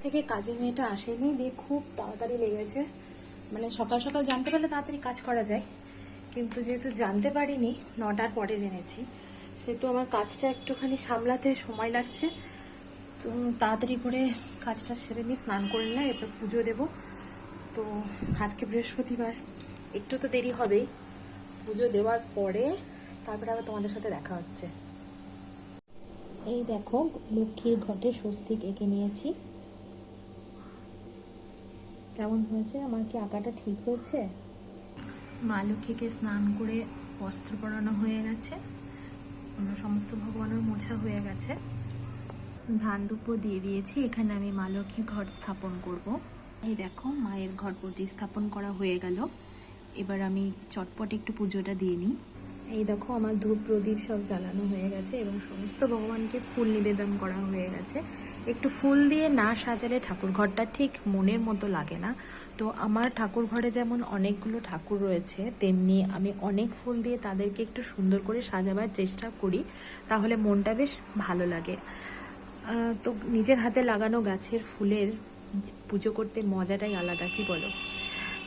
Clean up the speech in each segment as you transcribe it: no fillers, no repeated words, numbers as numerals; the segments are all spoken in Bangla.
থেকে কাজের মেয়েটা আসেনি, দিয়ে খুব তাড়াতাড়ি লেগেছে। মানে সকাল সকাল জানতে পারলে তাড়াতাড়ি কাজ করা যায়, কিন্তু যেহেতু জানতে পারিনি, 9টার পরে জেনেছি, সেহেতু আমার কাজটা একটুখানি সামলাতে সময় লাগছে। তো তাড়াতাড়ি করে কাজটা সেরে নিই, স্নান করে নিলাম, এরপর পুজো দেবো। তো আজকে বৃহস্পতিবার, একটু তো দেরি হবেই। পুজো দেওয়ার পরে তারপরে আবার তোমাদের সাথে দেখা হচ্ছে। এই দেখো, লক্ষ্মীর ঘটে স্বস্তিক এঁকে নিয়েছি। কেমন হয়েছে? আমার কি আঁকাটা ঠিক হয়েছে? মা লক্ষ্মীকে স্নান করে বস্ত্র পরানো হয়ে গেছে, অন্য সমস্ত ভগবানের মোছা হয়ে গেছে, ধান দুপো দিয়ে দিয়েছি। এখানে আমি মা লক্ষ্মীর ঘট স্থাপন করব। এই দেখো, মায়ের ঘট প্রতিস্থাপন করা হয়ে গেল। এবার আমি চটপট একটু পুজোটা দিয়ে নিই। এই দেখো, আমার ধূপ প্রদীপ সব জ্বালানো হয়ে গেছে এবং সমস্ত ভগবানকে ফুল নিবেদন করা হয়ে গেছে। একটু ফুল দিয়ে না সাজালে ঠাকুর ঘরটা ঠিক মনের মতো লাগে না। তো আমার ঠাকুর ঘরে যেমন অনেকগুলো ঠাকুর রয়েছে, তেমনি আমি অনেক ফুল দিয়ে তাদেরকে একটু সুন্দর করে সাজাবার চেষ্টা করি, তাহলে মনটা বেশ ভালো লাগে। তো নিজের হাতে লাগানো গাছের ফুলের পুজো করতে মজাটাই আলাদা, কি বলো?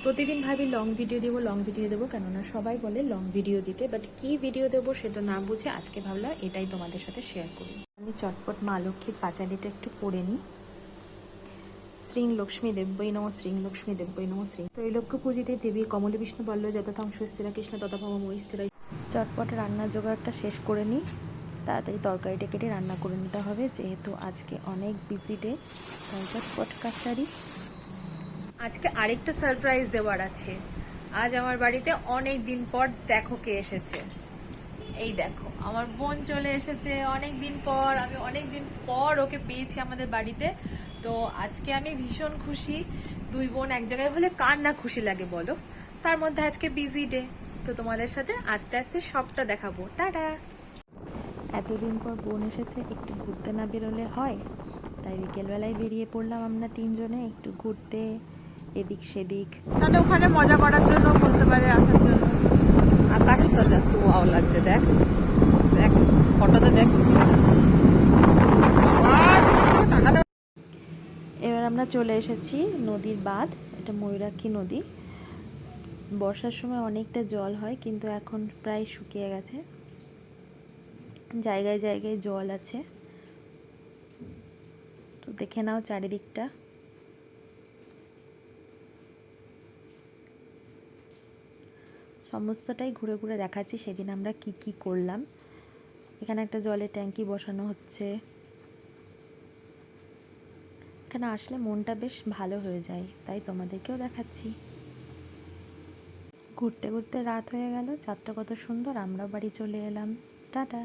প্রতিদিন ভাবি লং ভিডিও দেবো, কেননা সবাই বলে লং ভিডিও দিতে, বাট কি ভিডিও দেবো সেটা না বুঝে আজকে ভাবলাম এটাই তোমাদের সাথে শেয়ার করি। আমি চটপট মা লক্ষ্মীর পাঁচালিটা একটু পড়ে নিই। শ্রীং লক্ষ্মী দেব্যই নমঃ, শ্রীং লক্ষ্মী দেব্যই নমঃ, শ্রী ত্রৈলোক্য পূজিতে দেবী কমলে বিষ্ণু বল্ল যথাথং সুস্থিরা কৃষ্ণ তথা ভব মহিস্থিরা। চটপট রান্নার জোগাড়টা শেষ করে নিই, তাড়াতাড়ি তরকারিটা কেটে রান্না করে নিতে হবে, যেহেতু আজকে অনেক বিজি ডে। তাই চটপট কাটারি। আজকে আরেকটা সারপ্রাইজ দেওয়ার আছে। আজ আমার বাড়িতে অনেক দিন পর দেখো কে এসেছে। এই দেখো, আমার বোন চলে এসেছে অনেক দিন পর। আমি অনেক দিন পর ওকে পেয়েছি আমাদের বাড়িতে। তো আজকে আমি ভীষণ খুশি। দুই বোন এক জায়গায় হলে কার না খুশি লাগে বলো? তার মধ্যে আজকে বিজি ডে, তো তোমাদের সাথে আস্তে আস্তে সবটা দেখাবো। টাটা। এতদিন পর বোন এসেছে, একটু ঘুরতে না বেরোলে হয়? তাই বিকেলবেলায় বেরিয়ে পড়লাম আমরা তিনজনে একটু ঘুরতে, এদিক সেদিক। তাহলে ওখানে মজা করার জন্য বলতে পারে, আসার জন্য। আকাশটা জাস্ট ওয়াও লাগছে, দেখ দেখ, ফটোতে দেখ। এবার আমরা চলে এসেছি নদীর বাঁধ, এটা ময়ূরাক্ষী নদী। বর্ষার সময় অনেকটা জল হয়, কিন্তু এখন প্রায় শুকিয়ে গেছে, জায়গায় জায়গায় জল আছে। তো দেখে নাও চারিদিকটা। সমস্তটাই ঘুরে ঘুরে দেখাচ্ছি সেদিন আমরা কি কি করলাম। এখানে একটা জলের ট্যাঙ্কি বসানো হচ্ছে। এখানে আসলে মনটা বেশ ভালো হয়ে যায়, তাই তোমাদেরকেও দেখাচ্ছি। ঘুরতে ঘুরতে রাত হয়ে গেল, চাঁদটা কত সুন্দর, আমরাও বাড়ি চলে এলাম। টাটা।